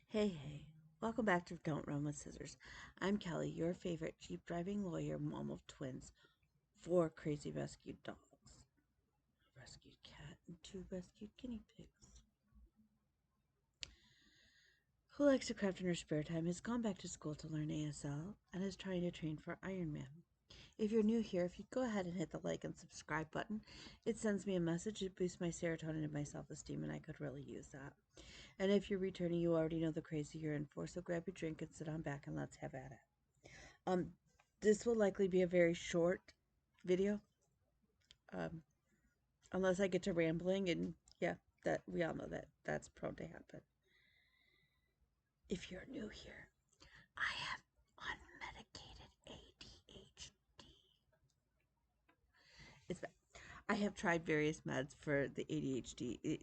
Hey, welcome back to Don't Run with Scissors. I'm Kelly, your favorite Jeep driving lawyer, mom of twins, 4 crazy rescued dogs, a rescued cat, and 2 rescued guinea pigs. Who likes to craft in her spare time, has gone back to school to learn ASL, and is trying to train for Ironman. If you're new here, if you'd go ahead and hit the like and subscribe button, it sends me a message, it boosts my serotonin and my self-esteem, and I could really use that. And if you're returning, you already know the crazy you're in for, so grab your drink and sit on back and let's have at it. Um, this will likely be a very short video, um, unless I get to rambling, and yeah, that we all know that that's prone to happen. If you're new here, I have unmedicated ADHD. It's bad. I have tried various meds for the ADHD.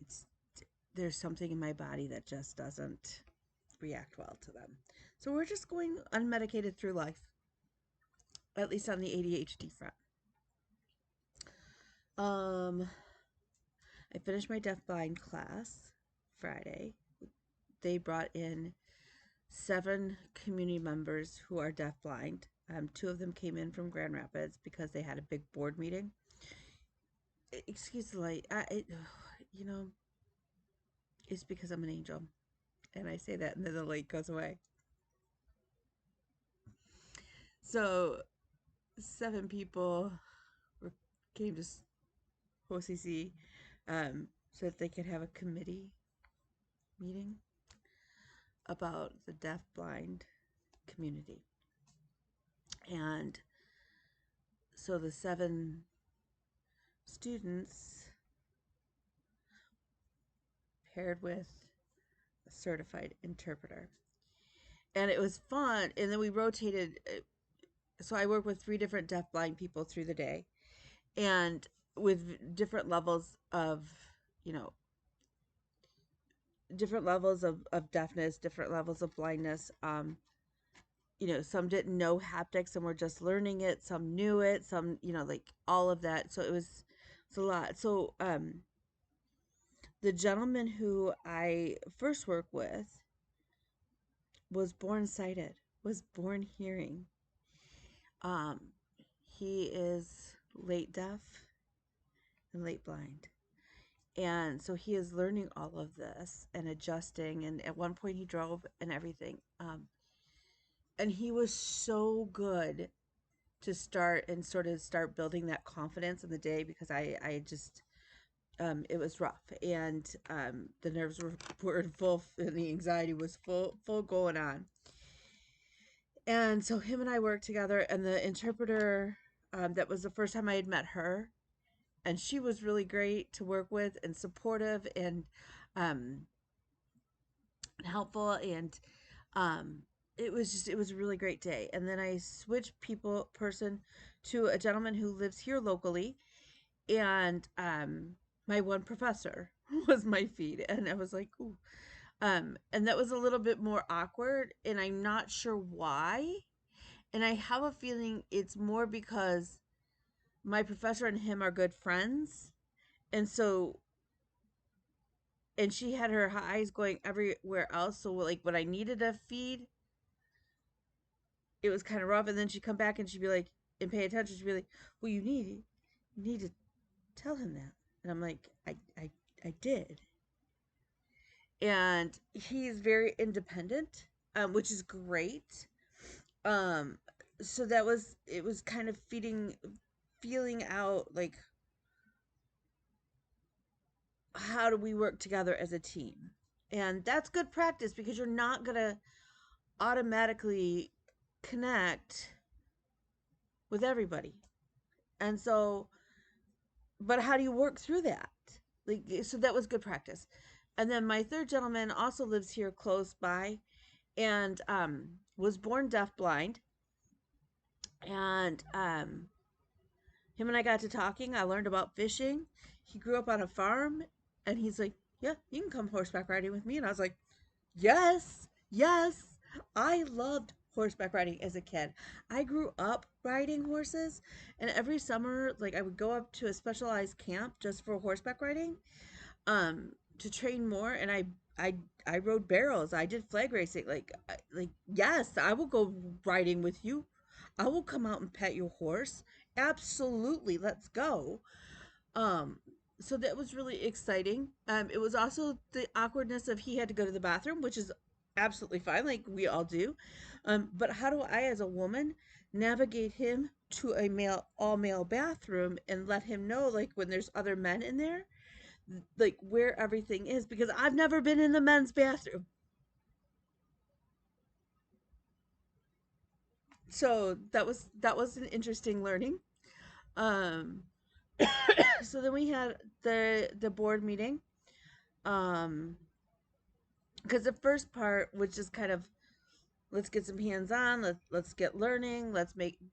There's something in my body that just doesn't react well to them. So we're just going unmedicated through life, at least on the ADHD front. Um, I finished my deafblind class Friday. They brought in 7 community members who are deafblind. 2 of them came in from Grand Rapids because they had a big board meeting. Excuse the light. You know, it's because I'm an angel. And I say that and then the light goes away. So 7 people came to OCC so that they could have a committee meeting about the deaf-blind community. And so the 7 students paired with a certified interpreter. And it was fun. And then we rotated. So I work with 3 different deaf-blind people through the day. And with different levels of, you know, different levels of deafness, different levels of blindness. Some didn't know haptics, some were just learning it, some knew it, some, like all of that. So it's a lot. So the gentleman who I first worked with was born sighted, was born hearing. Um, he is late deaf and late blind. And so he is learning all of this and adjusting. And at one point he drove and everything. And he was so good to start building that confidence in the day, because I just it was rough, and the nerves were in full, and the anxiety was full going on. And so him and I worked together, and the interpreter, that was the first time I had met her, and she was really great to work with and supportive and um, helpful, and it was a really great day. And then I switched person to a gentleman who lives here locally, and my one professor was my feed, and I was like, ooh. And that was a little bit more awkward, and I'm not sure why. And I have a feeling it's more because my professor and him are good friends. And so, and she had her eyes going everywhere else. So, like, when I needed a feed, it was kind of rough. And then she'd come back and she'd be like, and pay attention. She'd be like, well, you need to tell him that. And I'm like, I did. And he's very independent, which is great. Um, so it was kind of feeling out, like, how do we work together as a team? And that's good practice, because you're not going to automatically connect with everybody. And so, but how do you work through that? Like, so that was good practice. And then my third gentleman also lives here close by, and was born deafblind. And him and I got to talking. I learned about fishing. He grew up on a farm, and he's like, yeah, you can come horseback riding with me. And I was like, yes, yes. I loved horseback riding as a kid. I grew up riding horses, and every summer, like, I would go up to a specialized camp just for horseback riding. Um, to train more, and I I rode barrels. I did flag racing. Like yes, I will go riding with you. I will come out and pet your horse. Absolutely, let's go. Um, so that was really exciting. It was also the awkwardness of he had to go to the bathroom, which is absolutely fine, like we all do. But how do I, as a woman, navigate him to a male, all male bathroom and let him know, like, when there's other men in there, like where everything is? Because I've never been in the men's bathroom. So that was an interesting learning. Um, so then we had the board meeting. Um, because the first part was just kind of, let's get some hands on, let's get learning,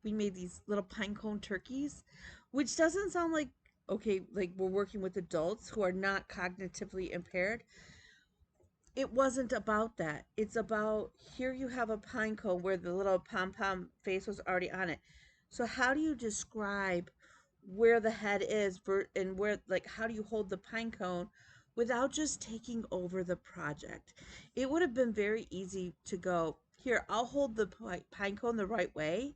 we made these little pine cone turkeys, which doesn't sound like, okay, like we're working with adults who are not cognitively impaired. It wasn't about that. It's about, here you have a pine cone where the little pom pom face was already on it. So how do you describe where the head is and where, like, how do you hold the pine cone without just taking over the project? It would have been very easy to go, here, I'll hold the pine cone the right way,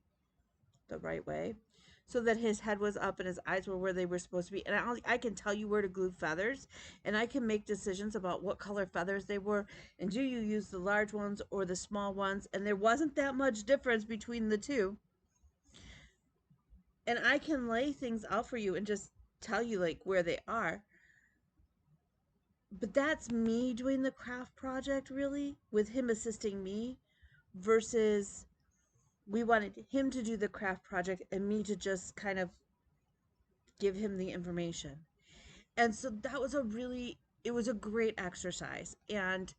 so that his head was up and his eyes were where they were supposed to be. And I can tell you where to glue feathers, and I can make decisions about what color feathers they were, and do you use the large ones or the small ones? And there wasn't that much difference between the two. And I can lay things out for you and just tell you, like, where they are. But that's me doing the craft project, really, with him assisting me, versus we wanted him to do the craft project and me to just kind of give him the information. And so that was it was a great exercise. And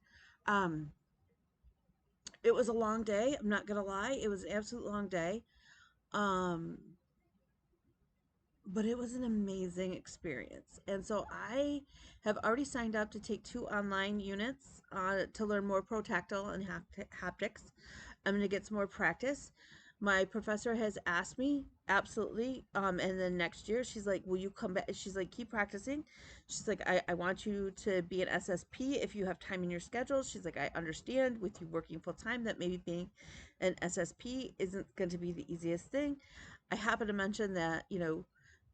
um it was a long day, I'm not gonna lie, it was an absolute long day. um but it was an amazing experience. And so I have already signed up to take 2 online units to learn more protactile and haptics. I'm going to get some more practice. My professor has asked me, absolutely. And then next year, she's like, will you come back? She's like, keep practicing. She's like, I want you to be an SSP if you have time in your schedule. She's like, I understand with you working full time that maybe being an SSP isn't going to be the easiest thing. I happen to mention that,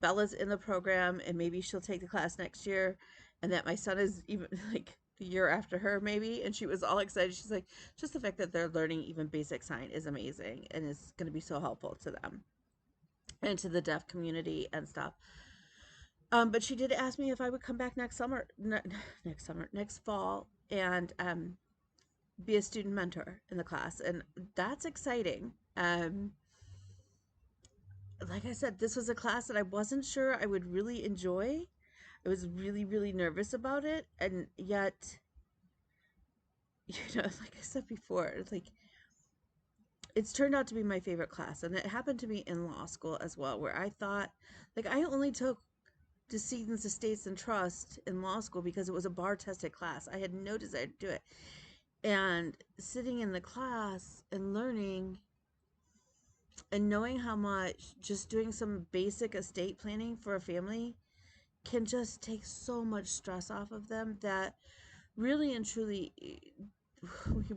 Bella's in the program and maybe she'll take the class next year, and that my son is even like the year after her maybe. And she was all excited. She's like, just the fact that they're learning even basic sign is amazing and is going to be so helpful to them and to the deaf community and stuff. But she did ask me if I would come back next fall, and be a student mentor in the class, and that's exciting. Like I said, this was a class that I wasn't sure I would really enjoy. I was really, really nervous about it, and yet, like I said before, it's like it's turned out to be my favorite class. And it happened to me in law school as well, where I thought, like, I only took decedents, estates, and trust in law school because it was a bar tested class. I had no desire to do it. And sitting in the class and learning and knowing how much just doing some basic estate planning for a family can just take so much stress off of them, that really and truly,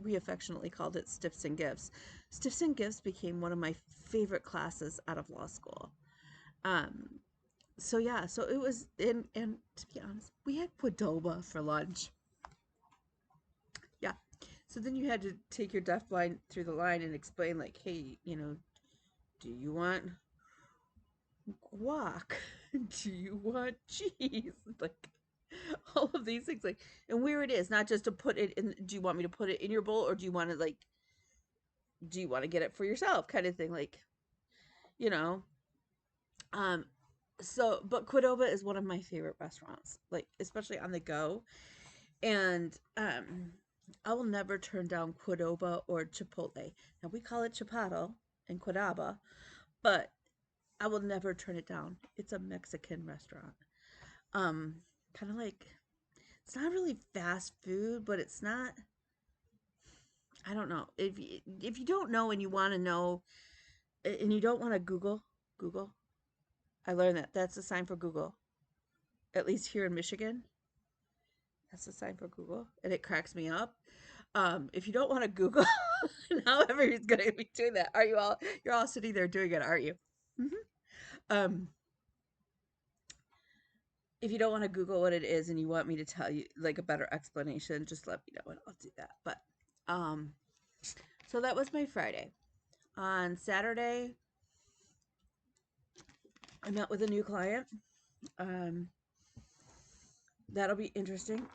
we affectionately called it Stiffs and Gifts. Stiffs and Gifts became one of my favorite classes out of law school. Um, so yeah, so it was, and to be honest, we had Qdoba for lunch. Yeah. So then you had to take your deafblind through the line and explain, like, hey, do you want guac? Do you want cheese? Like, all of these things, like, and where it is, not just to put it in. Do you want me to put it in your bowl, or do you want to, like, do you want to get it for yourself, kind of thing, like, you know. Um, so, but Qdoba is one of my favorite restaurants, like, especially on the go. And I will never turn down Qdoba or Chipotle. Now we call it Chipotle and Qdoba, but I will never turn it down. It's a Mexican restaurant. Um, kind of like, it's not really fast food, but it's not. I don't know, if you don't know and you want to know, and you don't want to Google. I learned that that's a sign for Google, at least here in Michigan. That's a sign for Google, and it cracks me up. If you don't want to Google, now everybody's going to be doing that. Are you all? You're all sitting there doing it, aren't you? Hmm. Um, if you don't want to Google what it is and you want me to tell you like a better explanation, just let me know and I'll do that. But um, so that was my Friday. On Saturday, I met with a new client. Um, that'll be interesting.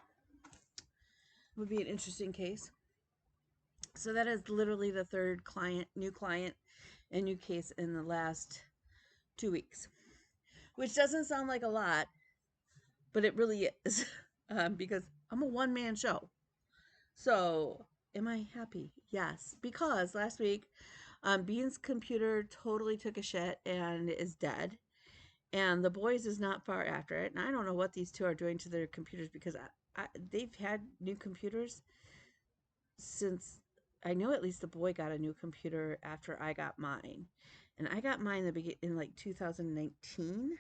Would be an interesting case. So that is literally the third new client, and new case in the last 2 weeks, which doesn't sound like a lot, but it really is, because I'm a one-man show. So am I happy? Yes, because last week, Bean's computer totally took a shit and is dead, and the boys is not far after it. And I don't know what these two are doing to their computers because they've had new computers since, I know at least the boy got a new computer after I got mine. And I got mine in like 2019,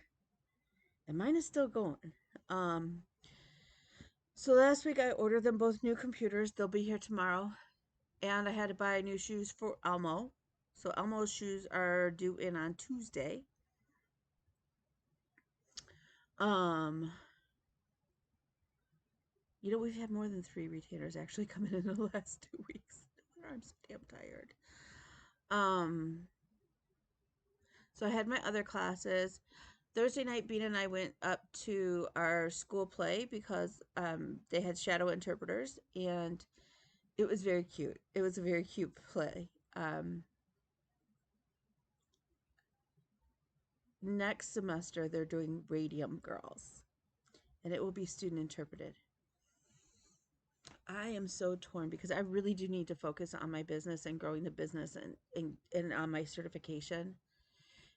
and mine is still going. Um, so last week I ordered them both new computers. They'll be here tomorrow. And I had to buy new shoes for Elmo. So Elmo's shoes are due in on Tuesday. Um, we've had more than 3 retainers actually come in the last 2 weeks. I'm so damn tired. So I had my other classes. Thursday night, Bean and I went up to our school play because they had shadow interpreters, and it was very cute. It was a very cute play. Next semester, they're doing Radium Girls, and it will be student interpreted. I am so torn because I really do need to focus on my business and growing the business and on my certification.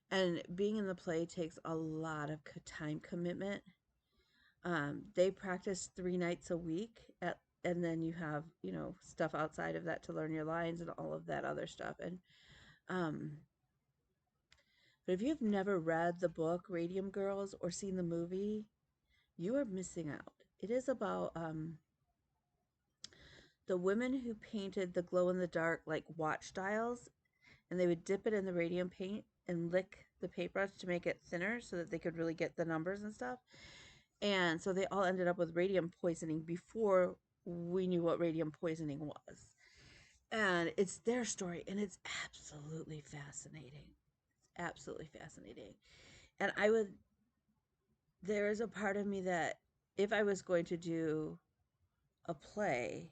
And being in the play takes a lot of time commitment. They practice 3 nights a week and then you have, stuff outside of that to learn your lines and all of that other stuff. And um, but if you've never read the book Radium Girls or seen the movie, you are missing out. It is about the women who painted the glow in the dark like watch dials, and they would dip it in the radium paint and lick the paintbrush to make it thinner so that they could really get the numbers and stuff. And so they all ended up with radium poisoning before we knew what radium poisoning was. And it's their story, and it's absolutely fascinating. It's absolutely fascinating. And there is a part of me that if I was going to do a play,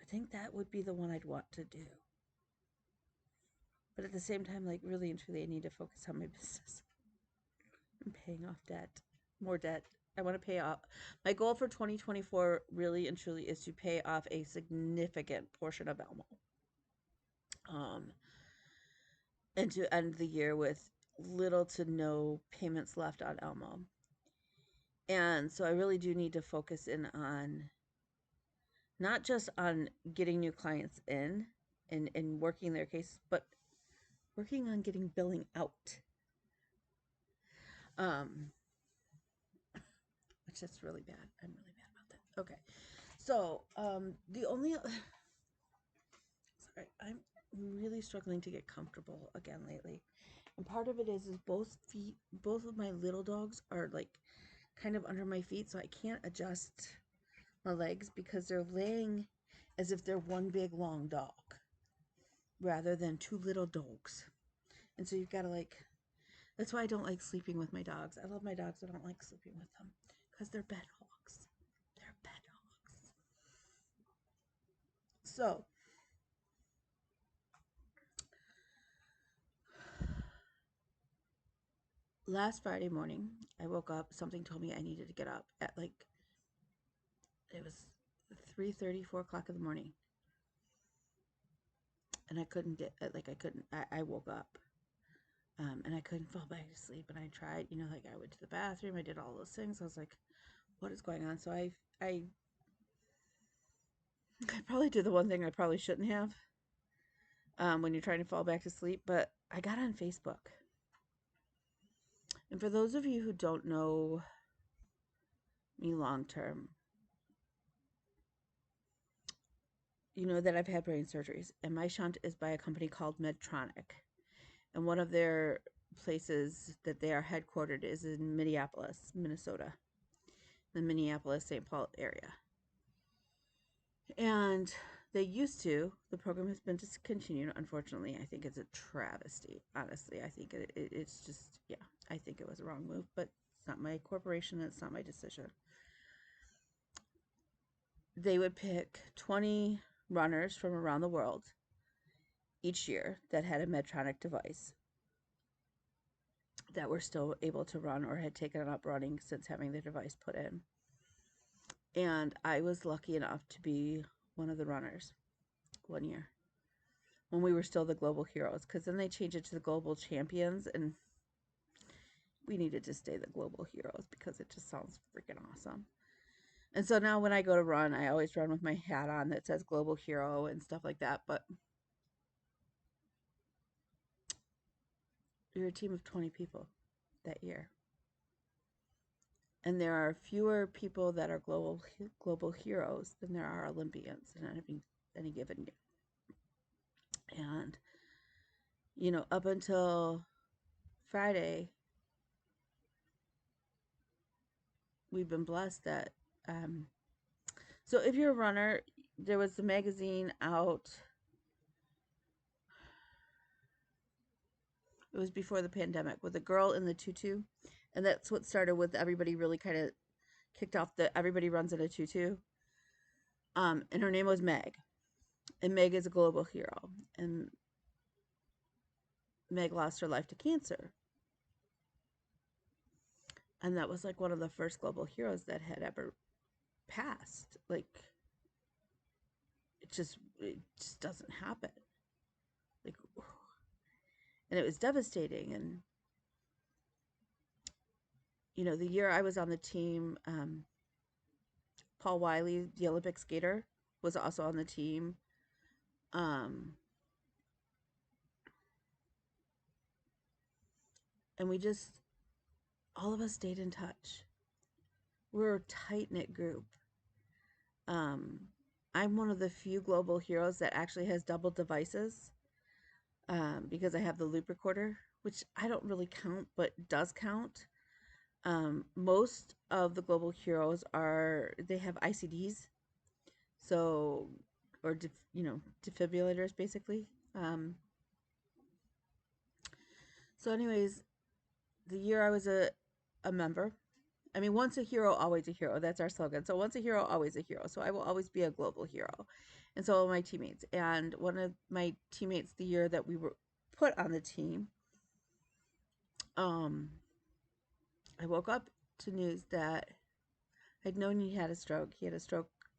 I think that would be the one I'd want to do. But at the same time, like, really and truly, I need to focus on my business. I'm paying off debt, more debt. I want to pay off. My goal for 2024 really and truly is to pay off a significant portion of Elmo. And to end the year with little to no payments left on Elmo. And so I really do need to focus in on not just on getting new clients in and working their cases, but working on getting billing out. Which is really bad. I'm really bad about that. Okay. So, the only sorry, I'm really struggling to get comfortable again lately. And part of it is both of my little dogs are like kind of under my feet, so I can't adjust my legs because they're laying as if they're one big long dog rather than two little dogs. And so you've got to that's why I don't like sleeping with my dogs. I love my dogs, I don't like sleeping with them because they're bed hogs. They're bed hogs. So, last Friday morning, I woke up. Something told me I needed to get up at it was 3:30, 4 o'clock in the morning. And I couldn't I woke up. And I couldn't fall back to sleep. And I tried, I went to the bathroom. I did all those things. I was like, what is going on? So I probably did the one thing I probably shouldn't have when you're trying to fall back to sleep. But I got on Facebook. And for those of you who don't know me long term, that I've had brain surgeries, and my shunt is by a company called Medtronic. And one of their places that they are headquartered is in Minneapolis, Minnesota, the Minneapolis St. Paul area. And the program has been discontinued, unfortunately. I think it's a travesty, honestly. I think it's just, yeah, I think it was a wrong move, but it's not my corporation, it's not my decision. They would pick 20 runners from around the world each year that had a Medtronic device that were still able to run or had taken up running since having the device put in. And I was lucky enough to be one of the runners one year when we were still the global heroes, because then they changed it to the global champions, and we needed to stay the global heroes because it just sounds freaking awesome. And so now when I go to run, I always run with my hat on that says global hero and stuff like that. But we were a team of 20 people that year. And there are fewer people that are global heroes than there are Olympians in any given year. And up until Friday, we've been blessed that so if you're a runner, there was the magazine out. It was before the pandemic with a girl in the tutu, and that's what started with everybody really kind of kicked off the everybody runs in a tutu. And her name was Meg, and Meg is a global hero, and Meg lost her life to cancer, and that was like one of the first global heroes that had ever passed. Like it just doesn't happen. Like, and it was devastating. And the year I was on the team, Paul Wiley, the Olympic skater, was also on the team. And we just, all of us stayed in touch. We're a tight-knit group. I'm one of the few global heroes that actually has double devices, because I have the loop recorder, which I don't really count, but does count. Most of the global heroes they have ICDs, so, or defibrillators basically. So anyways, the year I was a member, I mean, once a hero, always a hero. That's our slogan. So once a hero, always a hero. So I will always be a global hero. And so will my teammates. And one of my teammates, the year that we were put on the team, I woke up to news that I'd known he had a stroke. He had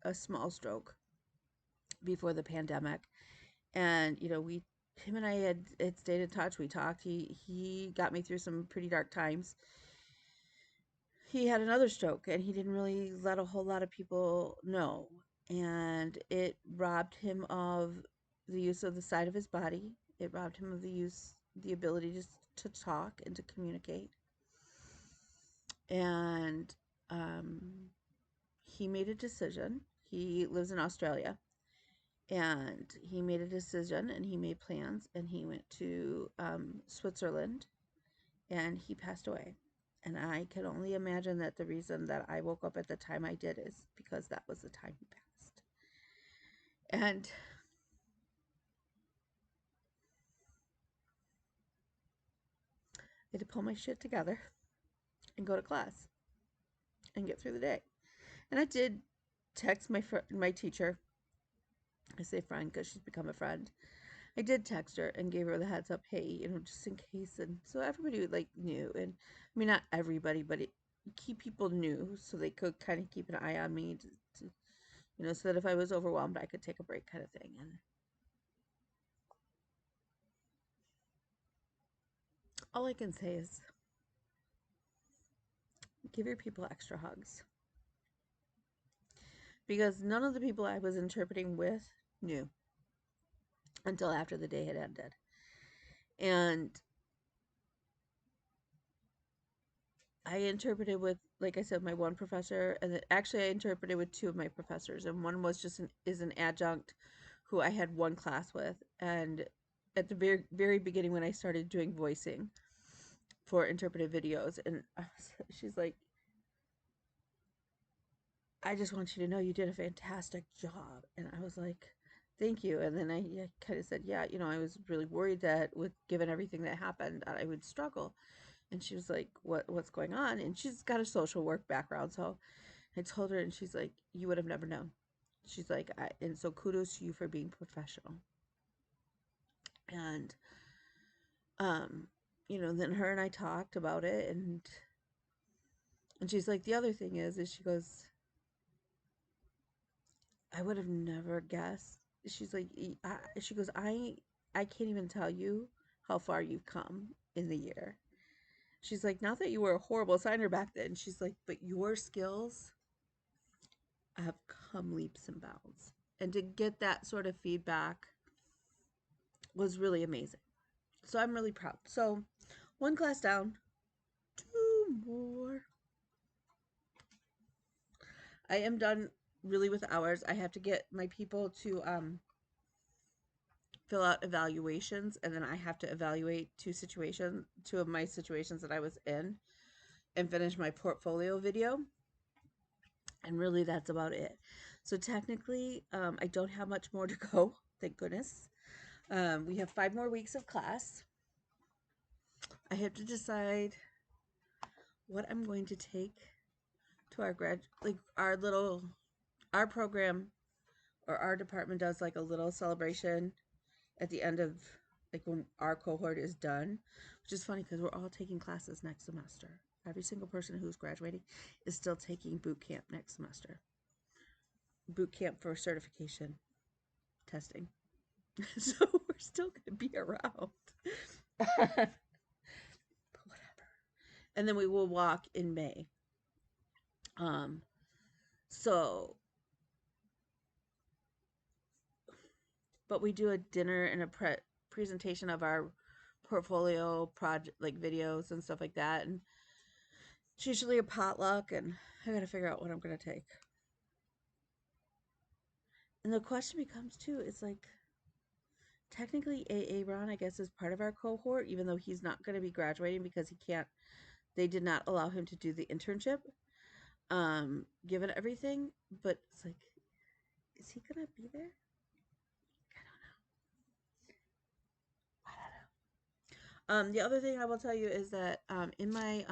a small stroke before the pandemic. And, him and I had stayed in touch. We talked. He got me through some pretty dark times. He had another stroke, and he didn't really let a whole lot of people know. And it robbed him of the use of the side of his body. It robbed him of the ability to talk and to communicate. And he made a decision. He lives in Australia. And he made a decision, and he made plans, and he went to Switzerland, and he passed away. And I can only imagine that the reason that I woke up at the time I did is because that was the time he passed. And I had to pull my shit together and go to class and get through the day. And I did text my teacher. I say friend because she's become a friend. I did text her and gave her the heads up, hey, just in case. And so everybody knew. And I mean, not everybody, but key people knew, so they could kind of keep an eye on me to so that if I was overwhelmed, I could take a break, kind of thing. And all I can say is give your people extra hugs, because none of the people I was interpreting with knew until after the day had ended. And I interpreted with, like I said, my one professor, and actually I interpreted with two of my professors, and one was is an adjunct who I had one class with. And at the very beginning, when I started doing voicing for interpretive videos, and she's like, I just want you to know you did a fantastic job. And I was like, thank you. And then I kind of said, yeah, I was really worried that with given everything that happened, I would struggle. And she was like, what's going on? And she's got a social work background. So I told her, and she's like, you would have never known. She's like, and so kudos to you for being professional. And, um, then her and I talked about it, and she's like, the other thing is she goes, I would have never guessed. She's like, she goes, I can't even tell you how far you've come in the year. She's like, not that you were a horrible signer back then. She's like, but your skills have come leaps and bounds. And to get that sort of feedback was really amazing. So I'm really proud. So one class down, two more. I am done really with hours. I have to get my people to fill out evaluations, and then I have to evaluate two of my situations that I was in, and finish my portfolio video. And really, that's about it. So technically, I don't have much more to go. Thank goodness. We have 5 more weeks of class. I have to decide what I'm going to take to our program, or our department does like a little celebration at the end of, like, when our cohort is done, which is funny because we're all taking classes next semester. Every single person who's graduating is still taking boot camp next semester. Boot camp for certification testing. So we're still going to be around. But whatever. And then we will walk in May. So, but we do a dinner and a presentation of our portfolio project, like videos and stuff like that. And it's usually a potluck, and I got to figure out what I'm going to take. And the question becomes too, it's like, technically Ron, I guess, is part of our cohort, even though he's not going to be graduating because they did not allow him to do the internship, given everything. But it's like, is he going to be there? I don't know. The other thing I will tell you is that in my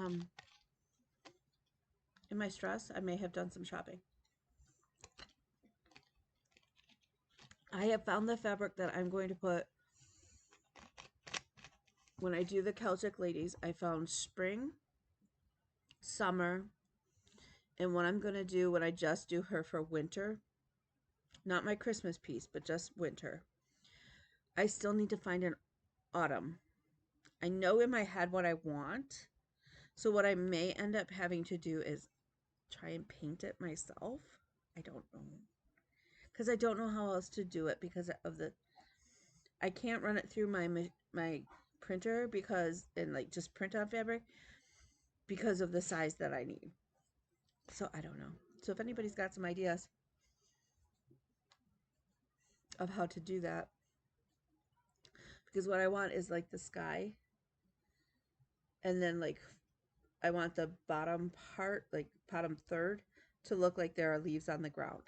stress, I may have done some shopping. I have found the fabric that I'm going to put when I do the Celtic ladies. I found spring, summer, and what I'm going to do when I just do her for winter, not my Christmas piece, but just winter, I still need to find an autumn. I know in my head what I want. So what I may end up having to do is try and paint it myself. I don't know. Because I don't know how else to do it because of I can't run it through my printer and like just print on fabric because of the size that I need. So I don't know. So if anybody's got some ideas of how to do that, because what I want is like the sky, and then like I want the bottom part, like bottom third, to look like there are leaves on the ground.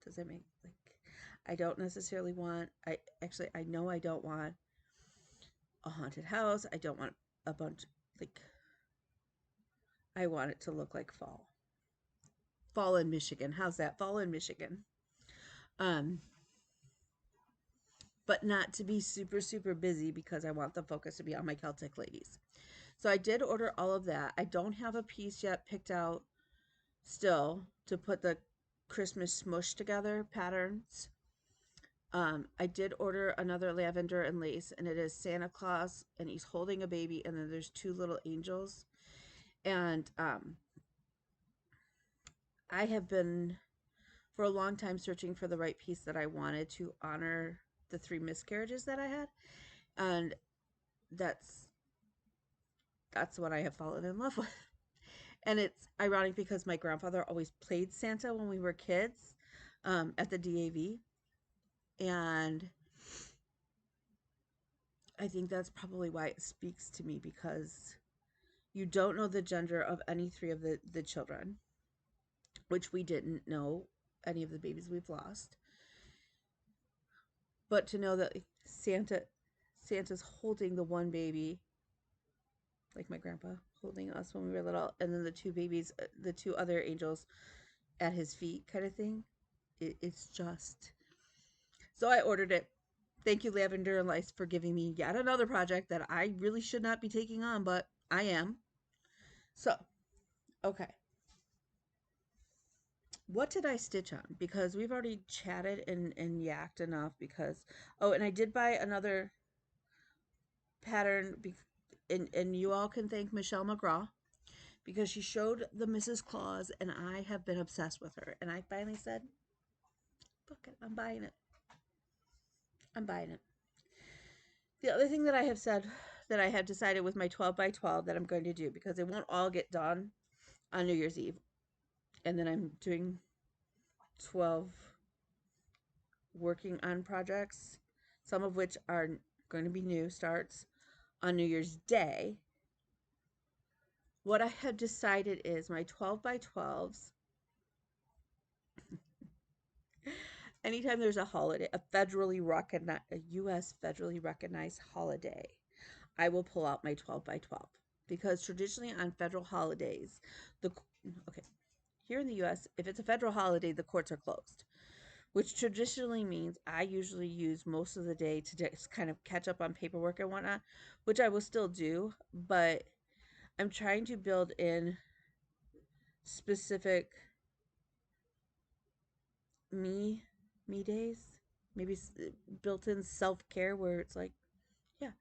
Does that make, like, I don't necessarily want, I know I don't want a haunted house. I don't want a bunch, like, I want it to look like fall. Fall in Michigan. How's that? Fall in Michigan. Um, but not to be super, super busy because I want the focus to be on my Celtic ladies. So I did order all of that. I don't have a piece yet picked out still to put the Christmas smush together patterns. I did order another lavender and lace, and it is Santa Claus, and he's holding a baby, and then there's 2 little angels. And I have been for a long time searching for the right piece that I wanted to honor the 3 miscarriages that I had, and that's what I have fallen in love with. And it's ironic because my grandfather always played Santa when we were kids, at the DAV. And I think that's probably why it speaks to me, because you don't know the gender of any three of the children, which we didn't know any of the babies we've lost. But to know that Santa's holding the one baby, like my grandpa holding us when we were little, and then the two babies, the two other angels at his feet, kind of thing. It's just. So I ordered it. Thank you, Lavender and Lice, for giving me yet another project that I really should not be taking on, but I am. So, okay. What did I stitch on? Because we've already chatted and yacked enough. Because, oh, and I did buy another pattern, and you all can thank Michelle McGraw, because she showed the Mrs. Claus, and I have been obsessed with her. And I finally said, "Book it. I'm buying it. I'm buying it." The other thing that I have said that I have decided with my 12 by 12 that I'm going to do, because they won't all get done on New Year's Eve, and then I'm doing 12 working on projects, some of which are going to be new starts on New Year's Day. What I have decided is my 12 by 12s, anytime there's a holiday, a U.S. federally recognized holiday, I will pull out my 12 by 12. Because traditionally on federal holidays, okay, here in the U.S., if it's a federal holiday, the courts are closed, which traditionally means I usually use most of the day to just kind of catch up on paperwork and whatnot, which I will still do, but I'm trying to build in specific me days, maybe built-in self-care where it's like, yeah.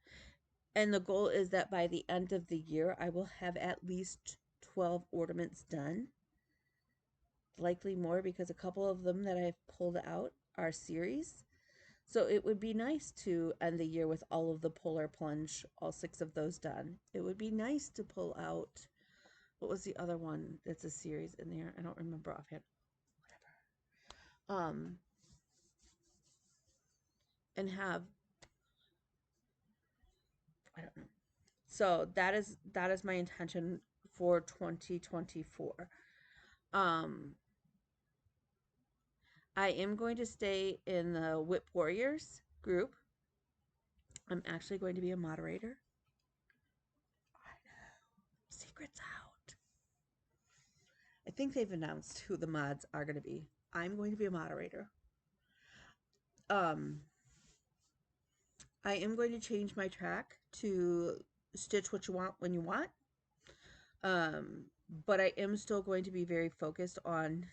And the goal is that by the end of the year, I will have at least 12 ornaments done. Likely more, because a couple of them that I've pulled out are series. So it would be nice to end the year with all of the Polar Plunge, all 6 of those done. It would be nice to pull out, what was the other one that's a series in there? I don't remember offhand. Whatever. And have, I don't know. So that is my intention for 2024. Um, I am going to stay in the Whip Warriors group. I'm actually going to be a moderator. I know. Secret's out. I think they've announced who the mods are going to be. I'm going to be a moderator. I am going to change my track to stitch what you want when you want. But I am still going to be very focused on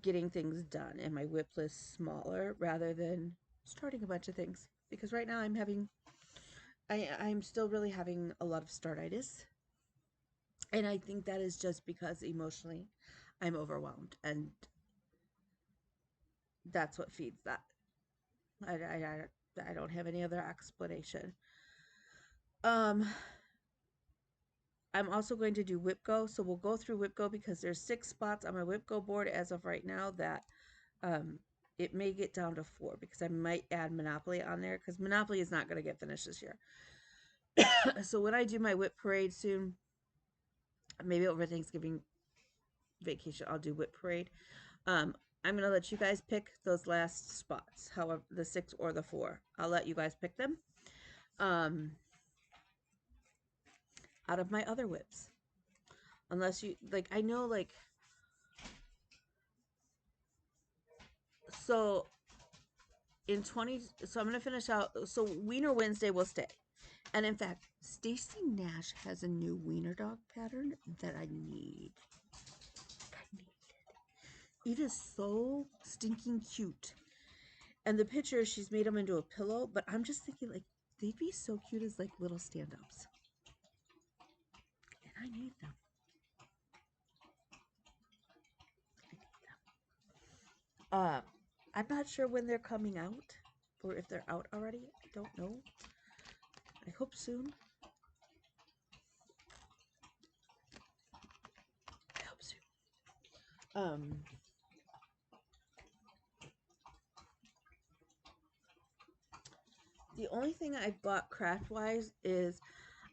getting things done and my whip list smaller rather than starting a bunch of things, because right now I'm still really having a lot of startitis, and I think that is just because emotionally I'm overwhelmed, and that's what feeds that. I don't have any other explanation. um I'm also going to do WhipGo, so we'll go through WhipGo because there's 6 spots on my WhipGo board as of right now that it may get down to 4, because I might add Monopoly on there, because Monopoly is not going to get finished this year. So when I do my whip parade soon, maybe over Thanksgiving vacation, I'll do whip parade. I'm going to let you guys pick those last spots, however, the 6 or the 4. I'll let you guys pick them out of my other whips. Unless you, like, I know, like, so in 20, so I'm going to finish out, so Wiener Wednesday will stay. And in fact, Stacy Nash has a new wiener dog pattern that I need. It is so stinking cute. And the picture, she's made them into a pillow, but I'm just thinking, like, they'd be so cute as, like, little stand-ups. And I need them. I'm not sure when they're coming out, or if they're out already. I don't know. I hope soon. I hope soon. only thing I bought craft wise is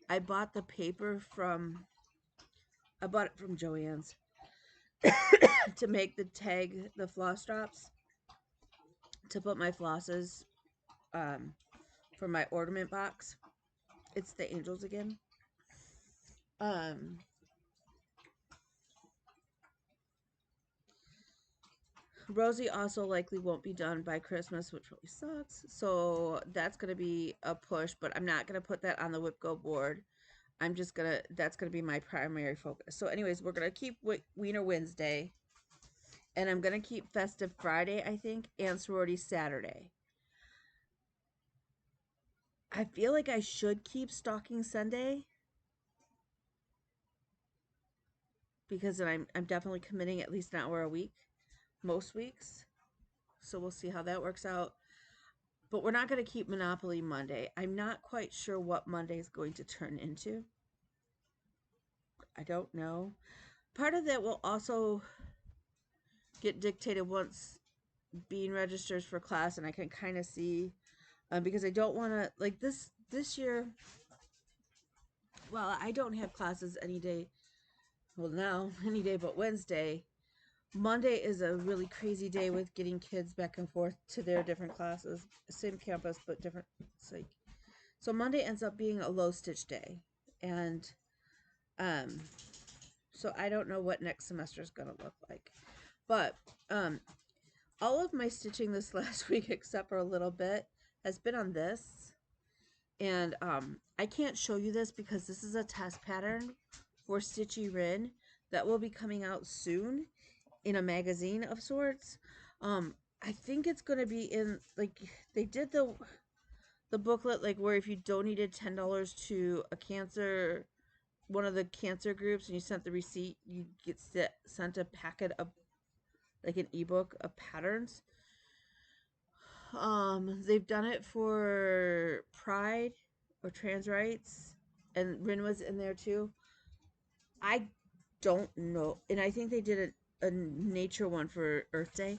I bought the paper from I bought it from Joann's to make the tag, the floss drops, to put my flosses um, for my ornament box. It's the angels again. Um, Rosie also likely won't be done by Christmas, which really sucks. So that's going to be a push, but I'm not going to put that on the WhipGo board. I'm just going to, that's going to be my primary focus. So anyways, we're going to keep Wiener Wednesday. And I'm going to keep Festive Friday, I think, and Sorority Saturday. I feel like I should keep Stocking Sunday. Because then I'm definitely committing at least an hour a week. Most weeks. So we'll see how that works out. But we're not going to keep Monopoly Monday. I'm not quite sure what Monday is going to turn into. I don't know. Part of that will also get dictated once Bean registers for class, and I can kind of see, because I don't want to, like this year, well, I don't have classes any day, well now, any day but Wednesday. Monday is a really crazy day with getting kids back and forth to their different classes. Same campus, but different. It's like, so Monday ends up being a low stitch day. And so I don't know what next semester is going to look like. But all of my stitching this last week, except for a little bit, has been on this. And I can't show you this because this is a test pattern for Stitchy Rin that will be coming out soon in a magazine of sorts. I think it's going to be in, like, they did the booklet, like, where if you donated $10 to a cancer, one of the cancer groups, and you sent the receipt, you get sent a packet of, like, an ebook of patterns. They've done it for Pride or trans rights, and Rin was in there too. I don't know, and I think they did a nature one for Earth Day.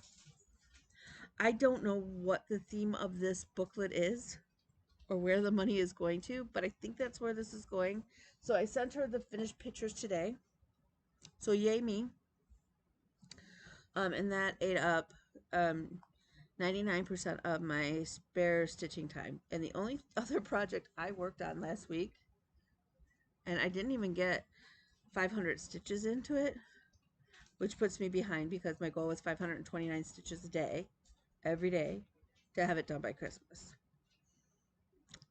I don't know what the theme of this booklet is or where the money is going to, but I think that's where this is going. So I sent her the finished pictures today. So yay me. And that ate up 99% of my spare stitching time. And the only other project I worked on last week, and I didn't even get 500 stitches into it, which puts me behind because my goal was 529 stitches a day, every day, to have it done by Christmas.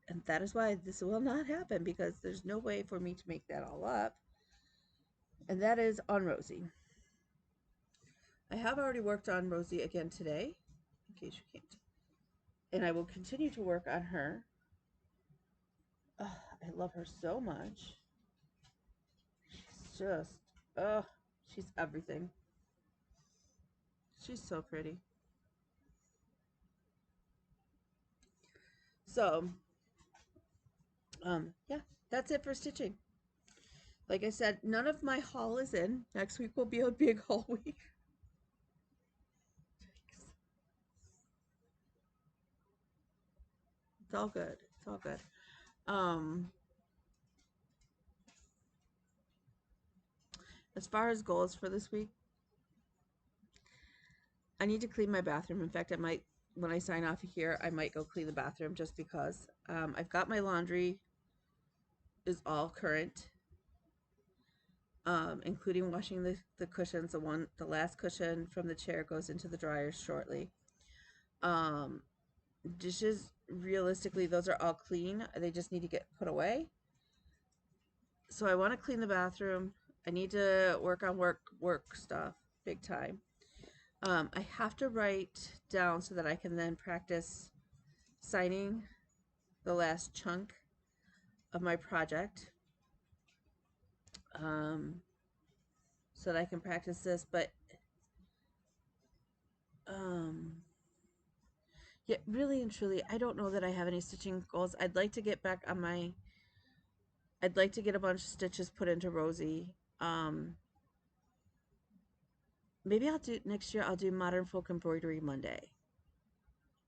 And that is why this will not happen, because there's no way for me to make that all up. And that is on Rosie. I have already worked on Rosie again today, in case you can't. And I will continue to work on her. I love her so much. She's just, she's everything. She's so pretty. So, yeah, that's it for stitching. Like I said, none of my haul is in. Next week will be a big haul week. It's all good. It's all good. As far as goals for this week, I need to clean my bathroom. In fact, I might, when I sign off here, I might go clean the bathroom just because. I've got my laundry is all current, including washing the cushions. The last cushion from the chair goes into the dryer shortly. Dishes, realistically, those are all clean. They just need to get put away. So I want to clean the bathroom. I need to work on work stuff big time. I have to write down so that I can then practice signing the last chunk of my project, so that I can practice this. But yeah, really and truly, I don't know that I have any stitching goals. I'd like to get back on my, I'd like to get a bunch of stitches put into Rosie. Maybe I'll do, next year I'll do Modern Folk Embroidery Monday.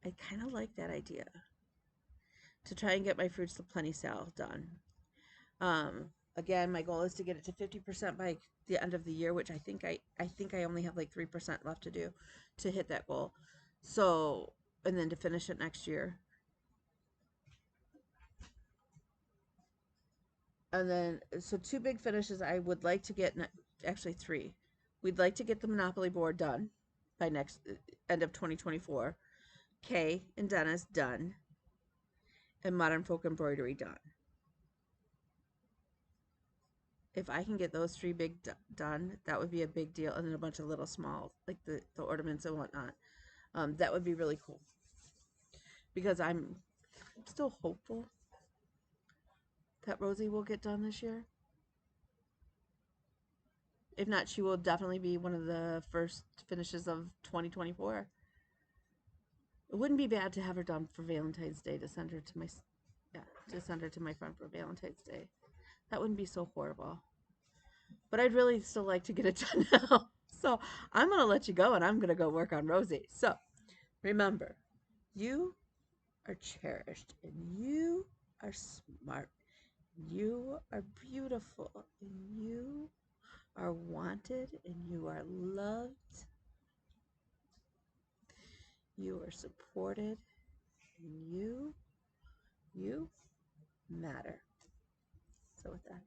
I kind of like that idea. to try and get my Fruits to Plenty sale done. Again, my goal is to get it to 50% by the end of the year, which I only have like 3% left to do to hit that goal. So, and then to finish it next year. And then, so two big finishes I would like to get, actually three. We'd like to get the Monopoly board done by next end of 2024. Kay and Dennis done, and Modern Folk Embroidery done. If I can get those three big done, that would be a big deal. And then a bunch of little small, like the ornaments and whatnot. That would be really cool. Because I'm still hopeful that Rosie will get done this year. If not, she will definitely be one of the first finishes of 2024. It wouldn't be bad to have her done for Valentine's Day to send her to my, yeah, to send her to my friend for Valentine's Day. That wouldn't be so horrible. But I'd really still like to get it done now. So I'm going to let you go and I'm going to go work on Rosie. So remember, you are cherished and you are smart. You are beautiful and you are wanted and you are loved. You are supported and you matter. So with that,